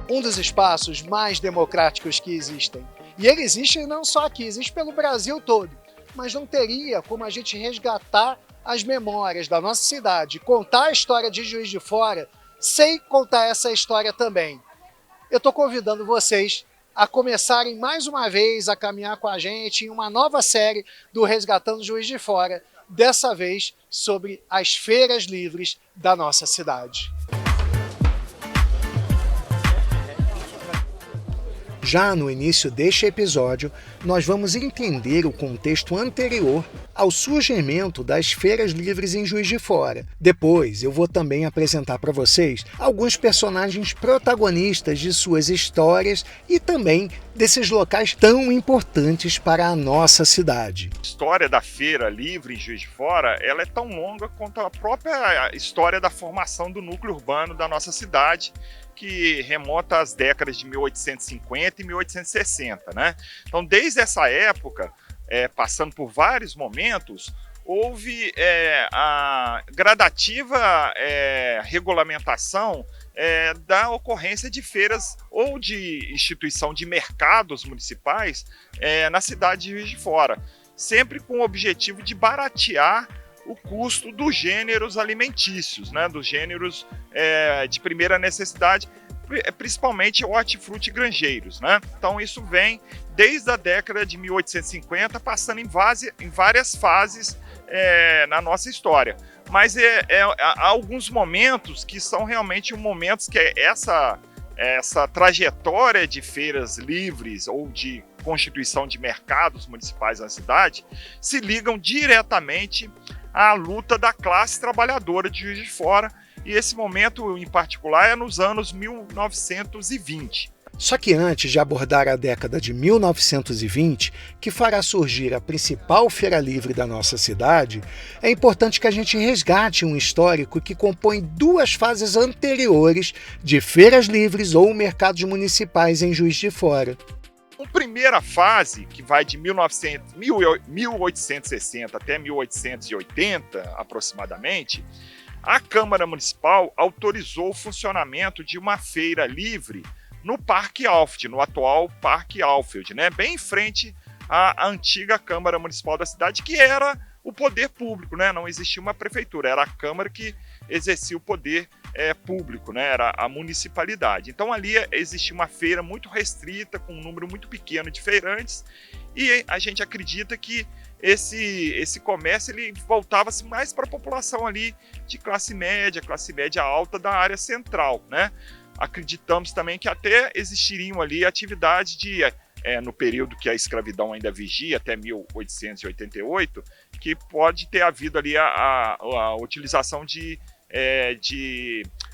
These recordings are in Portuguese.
Um dos espaços mais democráticos que existem. E ele existe não só aqui, existe pelo Brasil todo. Mas não teria como a gente resgatar as memórias da nossa cidade, contar a história de Juiz de Fora, sem contar essa história também. Eu estou convidando vocês a começarem mais uma vez a caminhar com a gente em uma nova série do Resgatando Juiz de Fora, dessa vez sobre as feiras livres da nossa cidade. Já no início deste episódio, nós vamos entender o contexto anterior ao surgimento das feiras livres em Juiz de Fora. Depois, eu vou também apresentar para vocês alguns personagens protagonistas de suas histórias e também desses locais tão importantes para a nossa cidade. A história da feira livre em Juiz de Fora, ela é tão longa quanto a própria história da formação do núcleo urbano da nossa cidade, que remonta às décadas de 1850 e 1860, né? Então, desde essa época, passando por vários momentos, houve a gradativa regulamentação da ocorrência de feiras ou de instituição de mercados municipais na cidade de Juiz de Fora, sempre com o objetivo de baratear o custo dos gêneros alimentícios, né, dos gêneros de primeira necessidade, principalmente hortifruti granjeiros, né? Então isso vem desde a década de 1850, passando em várias fases na nossa história. Mas há alguns momentos que são realmente momentos que essa trajetória de feiras livres ou de constituição de mercados municipais na cidade se ligam diretamente à luta da classe trabalhadora de Juiz de Fora, e esse momento em particular é nos anos 1920. Só que antes de abordar a década de 1920, que fará surgir a principal feira livre da nossa cidade, é importante que a gente resgate um histórico que compõe duas fases anteriores de feiras livres ou mercados municipais em Juiz de Fora. A primeira fase, que vai de 1860 até 1880, aproximadamente, a Câmara Municipal autorizou o funcionamento de uma feira livre no Parque Alfield, no atual Parque Alfield, né? Bem em frente à antiga Câmara Municipal da cidade, que era o poder público, né? Não existia uma prefeitura, era a Câmara que exercia o poder público, né? Era a municipalidade. Então ali existia uma feira muito restrita, com um número muito pequeno de feirantes, e a gente acredita que esse comércio ele voltava-se mais para a população ali de classe média alta da área central, né? Acreditamos também que até existiriam ali atividades no período que a escravidão ainda vigia, até 1888, que pode ter havido ali a utilização de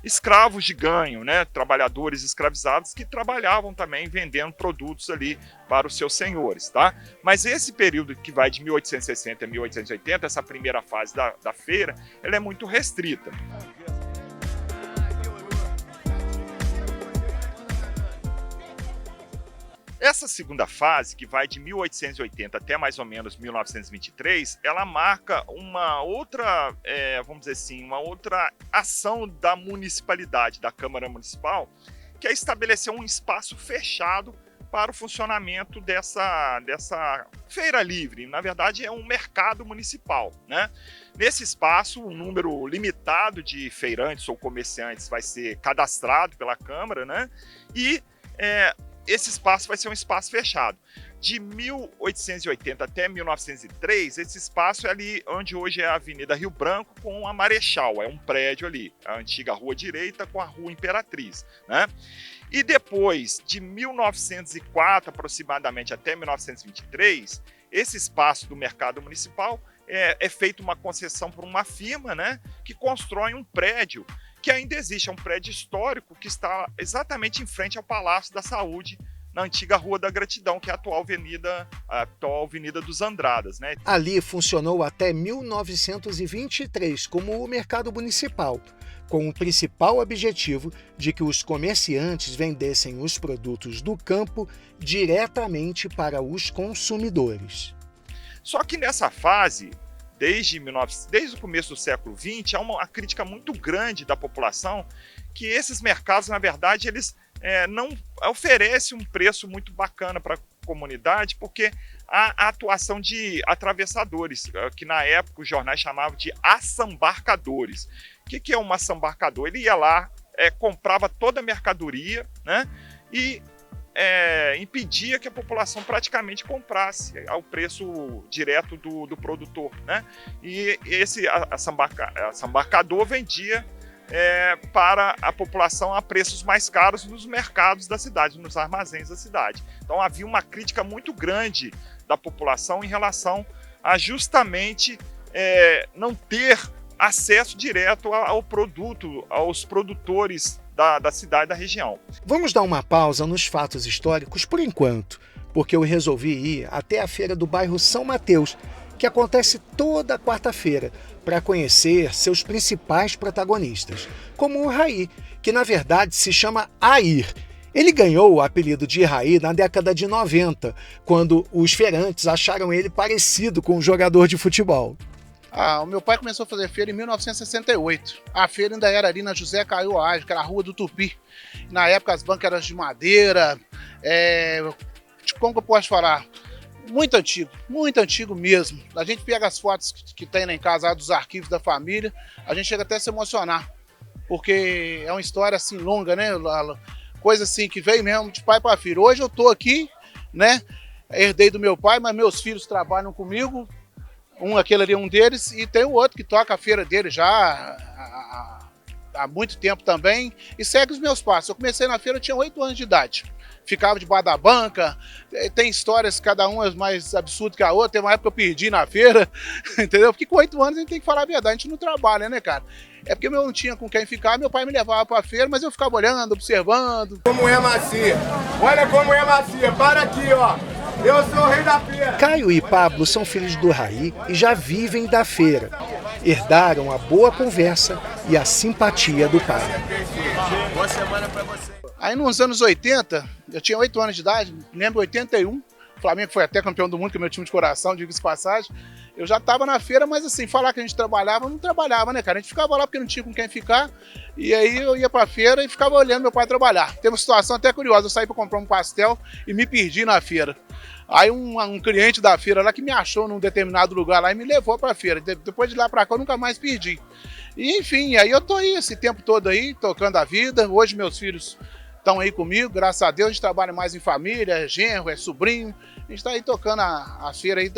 escravos de ganho, né? Trabalhadores escravizados que trabalhavam também vendendo produtos ali para os seus senhores, tá? Mas esse período que vai de 1860 a 1880, essa primeira fase da feira, ela é muito restrita. Essa segunda fase, que vai de 1880 até mais ou menos 1923, ela marca uma outra, vamos dizer assim, uma outra ação da municipalidade, da Câmara Municipal, que é estabelecer um espaço fechado para o funcionamento dessa feira livre. Na verdade, é um mercado municipal, né? Nesse espaço, um número limitado de feirantes ou comerciantes vai ser cadastrado pela Câmara, né? E esse espaço vai ser um espaço fechado. De 1880 até 1903, esse espaço é ali onde hoje é a Avenida Rio Branco com a Marechal, é um prédio ali, a antiga Rua Direita com a Rua Imperatriz, né? E depois, de 1904 aproximadamente até 1923, esse espaço do mercado municipal é feita uma concessão por uma firma, né, que constrói um prédio que ainda existe, é um prédio histórico que está exatamente em frente ao Palácio da Saúde, na antiga Rua da Gratidão, que é a atual Avenida dos Andradas, né? Ali funcionou até 1923 como o mercado municipal, com o principal objetivo de que os comerciantes vendessem os produtos do campo diretamente para os consumidores. Só que nessa fase, desde o começo do século XX, há uma crítica muito grande da população que esses mercados, na verdade, eles não oferecem um preço muito bacana para a comunidade, porque há a atuação de atravessadores, que na época os jornais chamavam de assambarcadores. O que é um assambarcador? Ele ia lá, comprava toda a mercadoria, né, e impedia que a população praticamente comprasse ao preço direto do produtor, né? E esse assambarcador vendia para a população a preços mais caros nos mercados da cidade, nos armazéns da cidade. Então havia uma crítica muito grande da população em relação a justamente não ter acesso direto ao produto, aos produtores da cidade, da região. Vamos dar uma pausa nos fatos históricos por enquanto, porque eu resolvi ir até a feira do bairro São Mateus, que acontece toda quarta-feira, para conhecer seus principais protagonistas, como o Raí, que na verdade se chama Air. Ele ganhou o apelido de Raí na década de 90, quando os feirantes acharam ele parecido com um jogador de futebol. O meu pai começou a fazer feira em 1968. A feira ainda era ali na José Caio Age, que era a Rua do Tupi. Na época as bancas eram de madeira. Como que eu posso falar? Muito antigo mesmo. A gente pega as fotos que tem lá em casa, dos arquivos da família, a gente chega até a se emocionar. Porque é uma história assim longa, né? Coisa assim que veio mesmo de pai para filho. Hoje eu tô aqui, né? Herdei do meu pai, mas meus filhos trabalham comigo. Aquele ali é um deles, e tem o outro que toca a feira dele já há muito tempo também, e segue os meus passos. Eu comecei na feira, eu tinha 8 anos de idade. Ficava debaixo da banca, tem histórias, cada uma mais absurda que a outra. Tem uma época que eu perdi na feira, entendeu? Porque com 8 anos a gente tem que falar a verdade, a gente não trabalha, né, cara? É porque eu não tinha com quem ficar, meu pai me levava pra feira, mas eu ficava olhando, observando. Como é macia, olha como é macia, para aqui, ó. Eu sou o rei da feira. Caio e Pablo são filhos do Raí e já vivem da feira. Herdaram a boa conversa e a simpatia do pai. Boa semana pra você. Aí nos anos 80, eu tinha 8 anos de idade, lembro 81, o Flamengo foi até campeão do mundo, que é meu time de coração, digo-se de passagem. Eu já estava na feira, mas assim, falar que a gente trabalhava, não trabalhava, né, cara? A gente ficava lá porque não tinha com quem ficar, e aí eu ia pra feira e ficava olhando meu pai trabalhar. Tem uma situação até curiosa, eu saí para comprar um pastel e me perdi na feira. Aí um cliente da feira lá que me achou num determinado lugar lá e me levou pra feira. Depois de lá pra cá eu nunca mais perdi. E enfim, aí eu tô aí esse tempo todo aí, tocando a vida. Hoje meus filhos estão aí comigo, graças a Deus. A gente trabalha mais em família, é genro, é sobrinho. A gente tá aí tocando a feira aí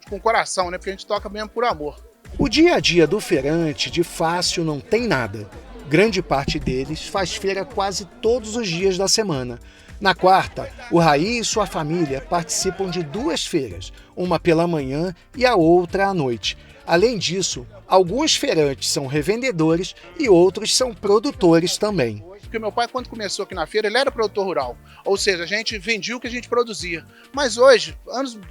com coração, né? Porque a gente toca mesmo por amor. O dia a dia do feirante de fácil não tem nada. Grande parte deles faz feira quase todos os dias da semana. Na quarta, o Raí e sua família participam de 2 feiras, uma pela manhã e a outra à noite. Além disso, alguns feirantes são revendedores e outros são produtores também. Porque meu pai, quando começou aqui na feira, ele era produtor rural. Ou seja, a gente vendia o que a gente produzia. Mas hoje,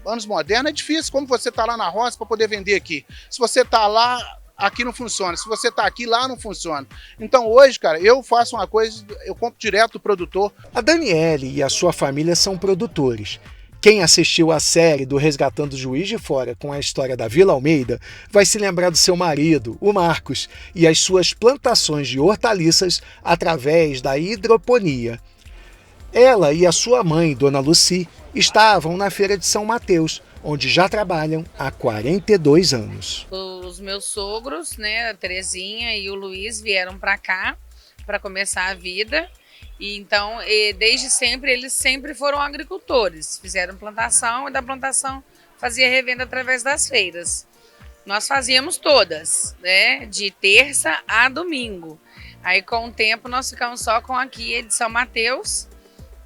anos modernos, é difícil como você tá lá na roça para poder vender aqui. Se você tá lá, aqui não funciona. Se você tá aqui, lá não funciona. Então hoje, cara, eu faço uma coisa, eu compro direto do produtor. A Daniele e a sua família são produtores. Quem assistiu à série do Resgatando Juiz de Fora com a história da Vila Almeida vai se lembrar do seu marido, o Marcos, e as suas plantações de hortaliças através da hidroponia. Ela e a sua mãe, Dona Luci, estavam na Feira de São Mateus, onde já trabalham há 42 anos. Os meus sogros, né, a Terezinha e o Luiz, vieram para cá para começar a vida. E então, desde sempre, eles sempre foram agricultores. Fizeram plantação e da plantação fazia revenda através das feiras. Nós fazíamos todas, né, de terça a domingo. Aí, com o tempo, nós ficamos só com aqui de São Mateus.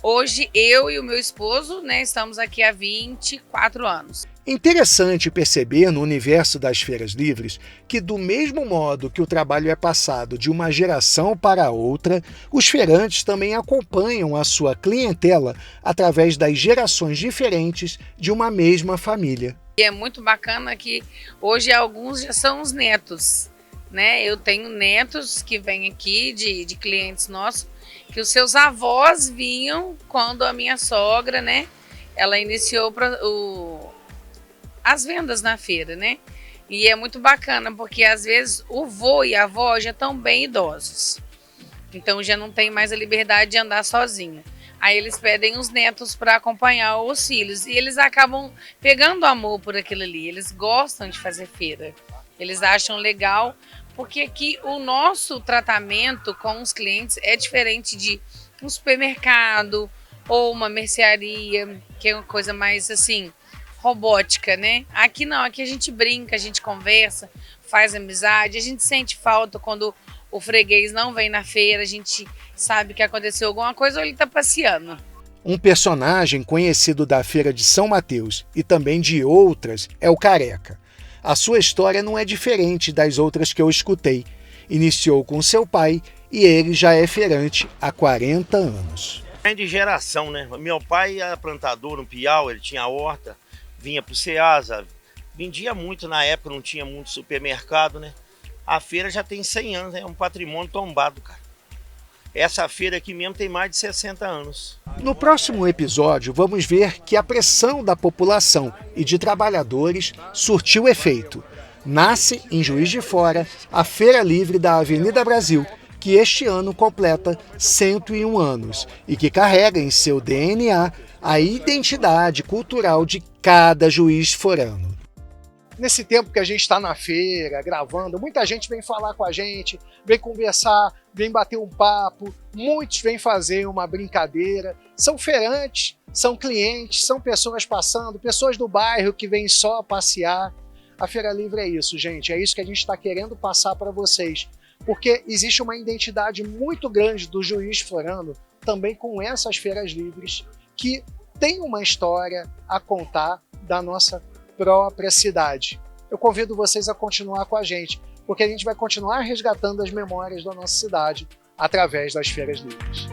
Hoje, eu e o meu esposo, né, estamos aqui há 24 anos. Interessante perceber no universo das feiras livres que, do mesmo modo que o trabalho é passado de uma geração para outra, os feirantes também acompanham a sua clientela através das gerações diferentes de uma mesma família. E é muito bacana que hoje alguns já são os netos, né? Eu tenho netos que vêm aqui de clientes nossos, que os seus avós vinham quando a minha sogra, né, ela iniciou as vendas na feira, né? E é muito bacana, porque às vezes o vô e a avó já estão bem idosos. Então já não tem mais a liberdade de andar sozinho. Aí eles pedem os netos para acompanhar os filhos. E eles acabam pegando amor por aquilo ali. Eles gostam de fazer feira. Eles acham legal, porque aqui o nosso tratamento com os clientes é diferente de um supermercado ou uma mercearia, que é uma coisa mais assim, robótica, né? Aqui não, aqui a gente brinca, a gente conversa, faz amizade, a gente sente falta quando o freguês não vem na feira, a gente sabe que aconteceu alguma coisa ou ele tá passeando. Um personagem conhecido da Feira de São Mateus e também de outras é o Careca. A sua história não é diferente das outras que eu escutei. Iniciou com seu pai e ele já é feirante há 40 anos. É de geração, né? Meu pai era plantador no Piau, ele tinha horta, vinha pro Ceasa, vendia muito na época, não tinha muito supermercado, né? A feira já tem 100 anos, é um patrimônio tombado, cara. Essa feira aqui mesmo tem mais de 60 anos. No próximo episódio, vamos ver que a pressão da população e de trabalhadores surtiu efeito. Nasce, em Juiz de Fora, a Feira Livre da Avenida Brasil, que este ano completa 101 anos e que carrega em seu DNA a identidade cultural de cada juiz forano. Nesse tempo que a gente está na feira, gravando, muita gente vem falar com a gente, vem conversar, vem bater um papo, muitos vêm fazer uma brincadeira. São feirantes, são clientes, são pessoas passando, pessoas do bairro que vêm só passear. A Feira Livre é isso, gente, é isso que a gente está querendo passar para vocês. Porque existe uma identidade muito grande do juiz forano, também com essas feiras livres, que tem uma história a contar da nossa própria cidade. Eu convido vocês a continuar com a gente, porque a gente vai continuar resgatando as memórias da nossa cidade através das feiras livres.